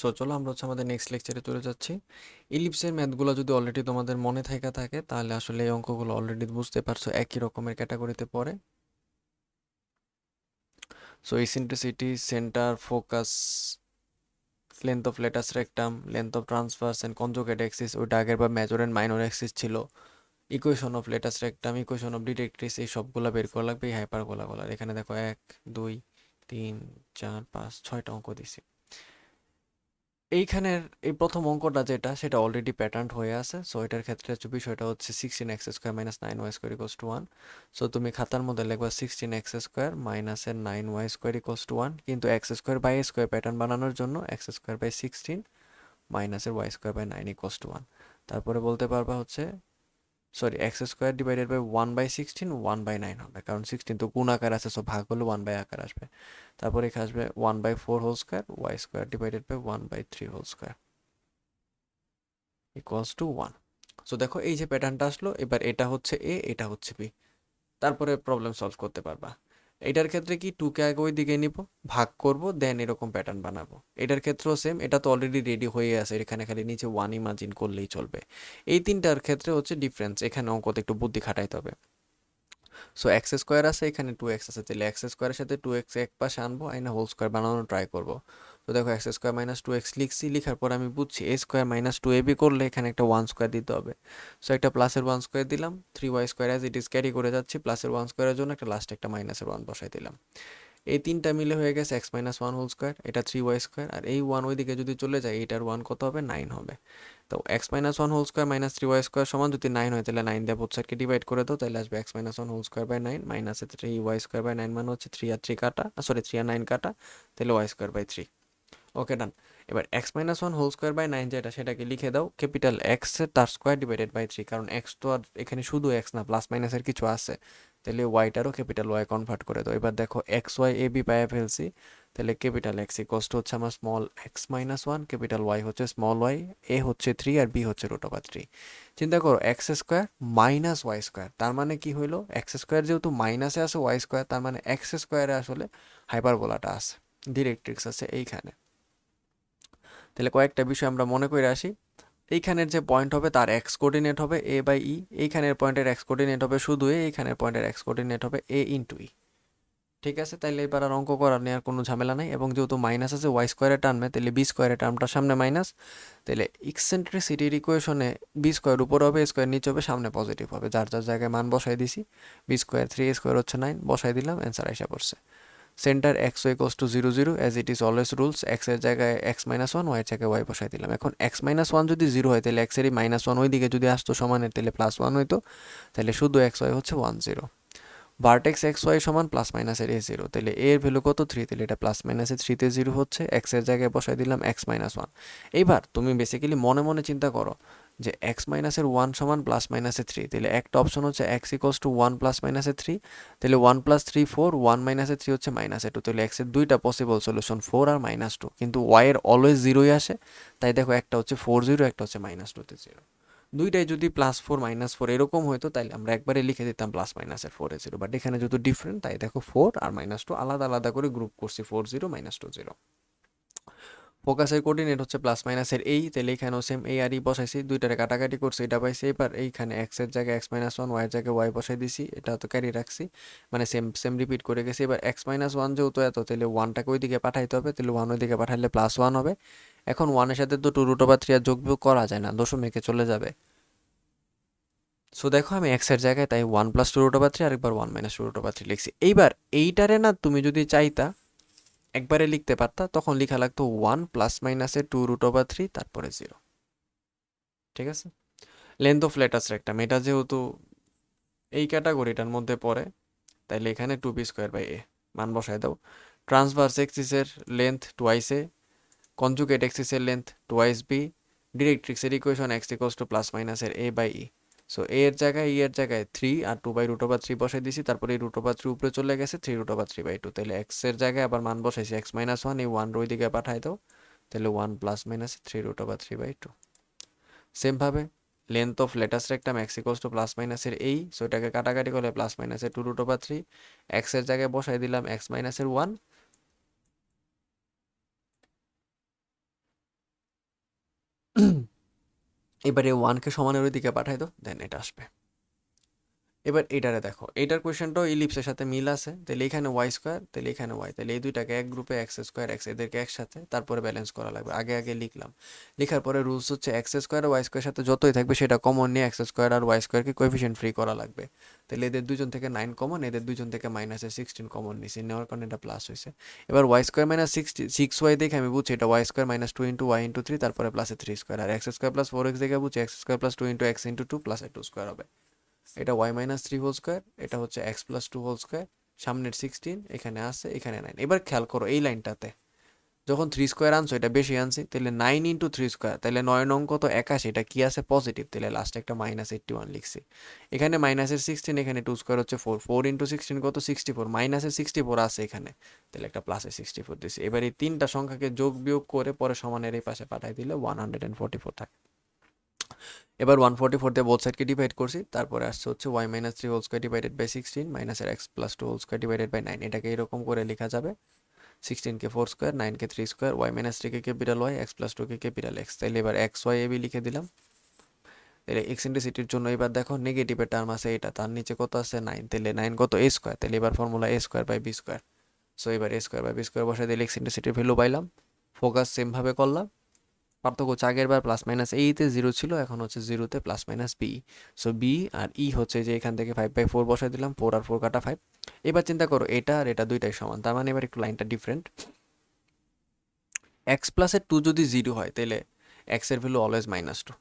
So চলো আমরা আমাদের নেক্সট লেকচারে চলে যাচ্ছি। ইলিপসের ম্যাথগুলো যদি অলরেডি তোমাদের মনে থাকে তাহলে আসলে এই অঙ্কগুলো অলরেডি বুঝতে পারছো একই রকমের ক্যাটাগরিতে পড়ে। So eccentricity, centre, focus, length of latus rectum, length of transverse and conjugate axis, ওইটা আগের বা মেজর এন্ড মাইনর অ্যাক্সিস ছিল। Equation of latus rectum, equation of directrix, এই সবগুলা বের করা লাগবে এই হাইপারবোলাগুলার। এখানে দেখো 1 2 3 4 5 6টা অঙ্ক দিছি। এইখানের এই প্রথম অঙ্কটা যেটা সেটা অলরেডি প্যাটার্ন হয়ে আছে। সো এটার ক্ষেত্রে বিষয়টা হচ্ছে 16x² - 9y² = 1। সো তুমি খাতার মধ্যে লিখবা 16x² - 9y² = 1, কিন্তু x² বাই a² প্যাটার্ন বানানোর জন্য x²/16 -y²/9 = 1। তারপরে বলতে পারবা হচ্ছে সরি x² / 1/16 1/9 হবে, কারণ 16 তো গুণ আকার আছে, সো ভাগ হলে 1/আকার আসবে। তারপরে এখানে আসবে 1/4² y² / 1/3² = 1। সো দেখো এই যে প্যাটার্নটা আসলো, এবার এটা হচ্ছে এ, এটা হচ্ছে বি। তারপরে প্রবলেম সলভ করতে পারবা। এটার ক্ষেত্রে কি 2কে আগে ওই দিকে নিব, ভাগ করব, দেন এরকম প্যাটার্ন বানাবো। এটার ক্ষেত্রেও সেম, এটা তো অলরেডি রেডি হয়ে আছে, এখানে খালি নিচে 1 ইমাজিন করলেই চলবে। এই তিনটার ক্ষেত্রে হচ্ছে ডিফারেন্স, এখানে অঙ্কতে একটু বুদ্ধি খাটাইতে হবে। সো x² আছে, এখানে 2x আছে, তাহলে x² সাথে 2x এক পাশে আনবো, আইনা হোল স্কোয়ার বানানোর ট্রাই করব। তো দেখো x² - 2x লিখছি, লিখার পর আমি বুঝছি a² - 2ab করলে এখানে একটা 1² দিতে হবে। সো একটা প্লাসের 1² দিলাম, 3y² as it is carry করে যাচ্ছি, প্লাসের 1² জন্য একটা লাস্টে একটা মাইনাসের 1 বসাই দিলাম। এই তিনটা মিলে হয়ে গেছে x - 1 হোল স্কোয়ার, এটা 3y², আর এই 1 ওইদিকে যদি চলে যায় এটার 1 কত হবে, 9 হবে। তো x - 1 হোল স্কোয়ার -3y² সমান যদি 9 হয়, তাহলে 9 দিয়ে বোথ সাইডকে ডিভাইড করে দাও, তাহলে আসবে x - 1 হোল স্কোয়ার/9 মাইনাস 3y² / 9 মানে হচ্ছে 3 আর 3 কাটা, সরি 3 আর 9 কাটা, তাহলে y²/3। ওকে ডান। এবার x - 1 হোল স্কোয়ার/9 যেটা সেটাকে লিখে দাও ক্যাপিটাল এক্স তার স্কোয়ার ডিভাইডেড বাই 3, কারণ এক্স তো আর এখানে শুধু এক্স না, প্লাস মাইনাসের কিছু আছে। তাহলে ওয়াইটারও ক্যাপিটাল ওয়াই কনভার্ট করে দাও। এবার দেখো x y a b পাইয়া ফেলছি, তাহলে ক্যাপিটাল এক্স ইকোয়াস টু হচ্ছে আমার স্মল x - 1, ক্যাপিটাল ওয়াই হচ্ছে স্মল ওয়াই, এ হচ্ছে 3 আর বি হচ্ছে √3। চিন্তা করো x² - y², তার মানে কি হইলো, x² যেহেতু মাইনাসে আছে y², তার মানে x² আসলে হাইপারবোলাটা আছে, ডিরেক্ট্রিক্স আছে এইখানে। তাহলে কয়েকটা বিষয় আমরা মনে করে আসি। এইখানের যে পয়েন্ট হবে তার এক্স কোঅর্ডিনেট হবে a/e, এইখানের পয়েন্টের এক্স কোঅর্ডিনেট হবে শুধু এ, এইখানের পয়েন্টের এক্স কোঅর্ডিনেট হবে a × e। ঠিক আছে, তাইলে এবার আর অঙ্ক করার নেই, আর কোনো ঝামেলা নাই। এবং যেহেতু মাইনাস আছে y² টার্মে, তাহলে b² টার্মটা সামনে মাইনাস, তাহলে ইকসেন্ট্রিসিটির ইকুয়েশনে b² উপরে হবে, a² নিচে হবে, সামনে পজিটিভ হবে। যার যার জায়গায় মান বসাই দিছি, b² 3a² হচ্ছে 9, বসাই দিলাম, অ্যান্সার আইসা পড়ছে। Centre x y = 0 0, as it is always rules, x এর জায়গায় x - 1, ওয়াই এর জায়গায় ওয়াই বসাই দিলাম। এখন x - 1 যদি 0 হয়, তাহলে এক্স এরই -1 ওই দিকে যদি আসতো সমানের, তাহলে +1 হইতো, তাহলে শুধু xy হচ্ছে 1 0। ভার্টেক্স xy সমান প্লাস মাইনাসের a0, তাহলে a এর ভ্যালু কত 3, তাহলে এটা প্লাস মাইনাসের 3তে 0 হচ্ছে, এক্স এর জায়গায় বসাই দিলাম x - 1। এইবার তুমি বেসিক্যালি মনে মনে চিন্তা করো যে x - 1 সমান +-3, তাহলে একটা অপশন হচ্ছে x = 1 +-3, তাহলে 1 + 3 4, 1 - 3 হচ্ছে -2, তাহলে x এর দুইটা পসিবল সলিউশন 4 আর -2, কিন্তু y এর অলওয়েজ 0ই আসে। তাই দেখো একটা হচ্ছে 4 0, একটা হচ্ছে -2তে 0। দুইটাই যদি +4 -4 এরকম হইতো, তাইলে আমরা একবারে লিখে দিতাম +-4 0, বাট এখানে যেহেতু ডিফারেন্ট, তাই দেখো 4 আর -2 আলাদা আলাদা করে গ্রুপ করছি, 4 0 -2 0। ফোকাসের কোঅর্ডিনেট হচ্ছে প্লাস মাইনাসের এই, তাহলে এখানেও সেম এই আর ই বসাইছি, দুইটারে কাটাকাটি করছি, এটা পাইছি। এবার এইখানে এক্স এর জায়গায় x - 1, ওয়াই এর জায়গায় ওয়াই বসাই দিছি, এটা তো ক্যারি রাখছি, মানে সেম সেম রিপিট করে গেছি। এবার x - 1 যেহেতু এত, তাহলে ওয়ানটাকে ওইদিকে পাঠাইতে হবে, তাহলে ওয়ান ওইদিকে পাঠাইলে +1 হবে। এখন ওয়ানের সাথে তো 2√3 আর যোগ বিয়োগ করা যায় না, দশমিকে চলে যাবে। সো দেখো আমি এক্স এর জায়গায় তাই 1 + 2√3 আরেকবার 1 - 2√3 লিখছি। এইবার এইটারে না তুমি যদি চাইতা একবারে লিখতে পারতা, তখন লেখা লাগতো 1 ± 2√3 তারপরে 0। ঠিক আছে, লেন্থ অফ লেটাস রেক্টাম, এটা যেহেতু এই ক্যাটাগরিটার মধ্যে পড়ে, তাইলে এখানে 2b² / a মান বসায় দাও। ট্রান্সভার্স এক্সিসের লেন্থ টুয়াইস এ, কনজুগেট এক্সিসের লেন্থ টুয়াইস বি, ডিরেক্ট্রিক্সের equation x = ± a/e। So a এর জায়গায় e এর জায়গায় 3 আর 2/√3 বসাই দিছি, তারপরে এই √3 উপরে চলে গেছে, 3√3/2, তাহলে x এর জায়গায় আবার মান বসাইছি x - 1, এই 1 ওই দিকে পাঠাই দাও, তাহলে 1 ± 3√3/2। সেম ভাবে length of latus rectum x = ± এই, সো এটাকে কাটাকাটি করলে ± 2√3, x এর জায়গায় বসাই দিলাম x - 1, এবারে ওয়ানকে সমানের ওই দিকে পাঠাই দাও, দেন এটা আসবে। এবার এটারে দেখো, এটার কোয়েশ্চেনটাও ইলিপসের সাথে মিল আছে, তাহলে এখানে ওয়াই স্কোয়ার, তাহলে এখানে ওয়াই, তাহলে এই দুইটাকে এক গ্রুপে এক্স স্কোয়ার এক্স, এদেরকে একসাথে তারপরে ব্যালেন্স করা লাগবে। আগে আগে লিখলাম, লেখার পরে রুলস হচ্ছে এক্স স্কোয়ার আর ওয়াই স্কোয়ার সাথে যতই থাকবে সেটা কমন নিয়ে এক্স স্কোয়ার আর ওয়াই স্কোয়ারকে কোএফিসিয়েন্ট ফ্রি করা লাগবে। তাহলে এদের দুজন থেকে 9 কমন, এদের দুজন থেকে -16 কমন নিছি, নেওয়ার কারণে এটা প্লাস হয়েছে। এবার ওয়াই স্কোয়ার মাইনাস 6y দেখে আমি বুঝছি এটা y square minus 2 into y into 3, তারপরে প্লাসে 3 স্কোয়ার, আর এক্স স্কোয়ার প্লাস 4x দেখে বুঝছি x square plus 2 into x into 2 plus 2 square হবে। এটা ওয়াই মাইনাস 3 হোল স্কোয়ার, এটা হচ্ছে এক্স প্লাস 2 হোল স্কোয়ার, সামনের 16 এখানে আছে, এখানে 9। এবার খেয়াল করো এই লাইনটাতে যখন 3 স্কোয়ার আনছো, এটা বেশি আনছি, তাহলে 9 ইন্টু 3 স্কোয়ার, তাহলে 9 নং কত 81, এটা কি আছে পজিটিভ, তাহলে লাস্টে একটা -81 লিখছি। এখানে মাইনাসের 16, এখানে 2 স্কোয়ার হচ্ছে 4, 4 ইন্টু 16 কত 64, মাইনাসের 64 আছে এখানে, তাহলে একটা প্লাসের 64 দিছি। এবার এই তিনটা সংখ্যাকে যোগ বিয়োগ করে পরে সমানের এই পাশে পাঠাই দিলে 144 থাকে। এবার 144 দিয়ে বোথ সাইডকে ডিভাইড করছি, তারপরে আসছে হচ্ছে Y minus 3 whole square divided by 16 মাইনাসের X plus 2 whole square divided by 9, এটাকে এরকম করে লেখা যাবে 16কে 4 স্কোয়ার, 9কে 3 স্কোয়ার, ওয়াই মাইনাস 3কে ক্যাপিটাল ওয়াই, এক্স প্লাস 2কে ক্যাপিটাল এক্স। তাহলে এবার এক্স ওয়াই এবি লিখে দিলাম। তাহলে এক্সেন্ট্রিসিটির জন্য এবার দেখো নেগেটিভের টার্ম আছে এটা, তার নিচে কত আছে 9, তাহলে 9 কত এ স্কোয়ার, তাহলে এবার formula a square by b square. So এবার a square by b square বসাই দিলে এক্সেন্ট্রিসিটির ভ্যালু পাইলাম। ফোকাস সেমভাবে করলাম, পার্থক্য হচ্ছে আগের বার প্লাস মাইনাস এইতে 0 ছিল, এখন হচ্ছে 0তে plus minus B. So B আর ই হচ্ছে যে এখান থেকে 5/4 বসাই দিলাম, 4 আর 4 কাটা 5। এবার চিন্তা করো এটা আর এটা দুইটাই সমান, তার মানে এবার একটু লাইনটা ডিফারেন্ট। এক্স প্লাসের 2 যদি 0 হয় তাহলে এক্স এর ভ্যালু অলওয়েজ -2।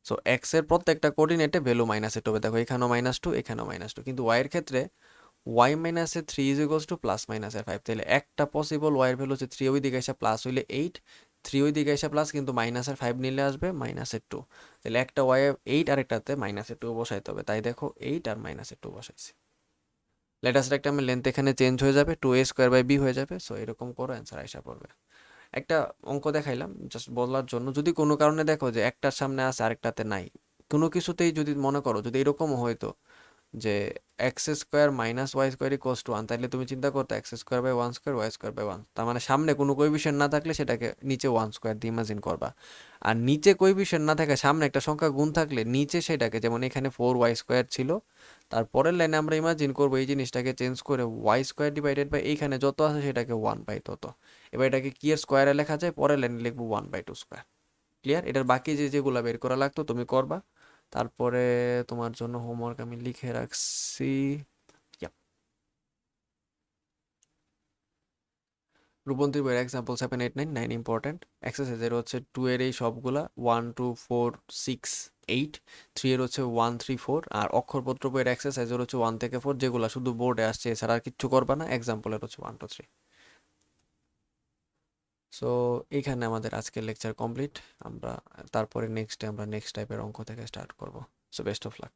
সো এক্স এর প্রত্যেকটা কোঅর্ডিনেটে ভ্যালু -2 হবে, দেখো এখানেও -2 এখানেও -2, কিন্তু ওয়াই এর ক্ষেত্রে ওয়াই মাইনাসের 3 ইজ ইকুয়ালস টু প্লাস মাইনাসের 5, তাহলে একটা পসিবল ওয়াইয়ের ভ্যালু হচ্ছে 3 ওই দিকে এসে প্লাস হইলে 8, 3 ওই দিকে এসে প্লাস, কিন্তু মাইনাসের 5 নিলে আসবে -2। তাহলে একটা ওয়াই 8 আর একটাতে -2 বসাইতে হবে, তাই দেখো 8 আর -2 বসাইছি। লেটাস রেক্টামের লেন্থ এখানে চেঞ্জ হয়ে যাবে, 2a স্কোয়ার বাই বি হয়ে যাবে। সো এরকম করো, অ্যান্সার আইসা পড়বে। একটা অঙ্ক দেখাইলাম জাস্ট বলার জন্য, যদি কোনো কারণে দেখো যে একটার সামনে আছে আরেকটাতে নাই, কোনো কিছুতেই যদি মনে করো যদি এরকমও হয়তো যে x square minus y square equals to 1, তাহলে তুমি চিন্তা করতে x square by 1 square y square by 1, তার মানে সামনে কোনো কোইফিশিয়েন্ট না থাকলে সেটাকে নিচে 1 স্কোয়ার দিয়ে ইমাজিন করবা। আর নিচে কোইফিশিয়েন্ট না থাকে সামনে একটা সংখ্যা গুণ থাকলে নিচে সেটাকে, যেমন এখানে 4 ওয়াই স্কোয়ার ছিল, তারপরের লাইনে আমরা ইমাজিন করবো এই জিনিসটাকে চেঞ্জ করে ওয়াই স্কোয়ার ডিভাইডেড বাই এইখানে যত আছে সেটাকে 1/তত। এবার এটাকে কি এর স্কোয়ারে লেখা যায়, পরের লাইনে লিখবো 1/2 স্কোয়ার। ক্লিয়ার? এটার বাকি যেগুলো বের করা লাগতো তুমি করবা। তারপরে তোমার জন্য হোমওয়ার্ক আমি লিখে রাখছি। Yep. রূপন্তীর বইয়ের এক্সাম্পল 7, 8, 9, 9 ইম্পর্টেন্ট। এক্সারসাইজের হচ্ছে 2 এর এই সবগুলা 1, 2, 4, 6, 8, 3 এর হচ্ছে 1, 3, 4, আর অক্ষরপত্র বইয়ের এক্সারসাইজের হচ্ছে 1 থেকে 4, যেগুলো শুধু বোর্ডে আসছে, এছাড়া আর কিচ্ছু করবা না। এক্সাম্পলের হচ্ছে 1, 2, 3। সো এইখানে আমাদের আজকের লেকচার কমপ্লিট। আমরা তারপরে নেক্সটে আমরা নেক্সট টাইপের অঙ্ক থেকে স্টার্ট করব। So best of luck.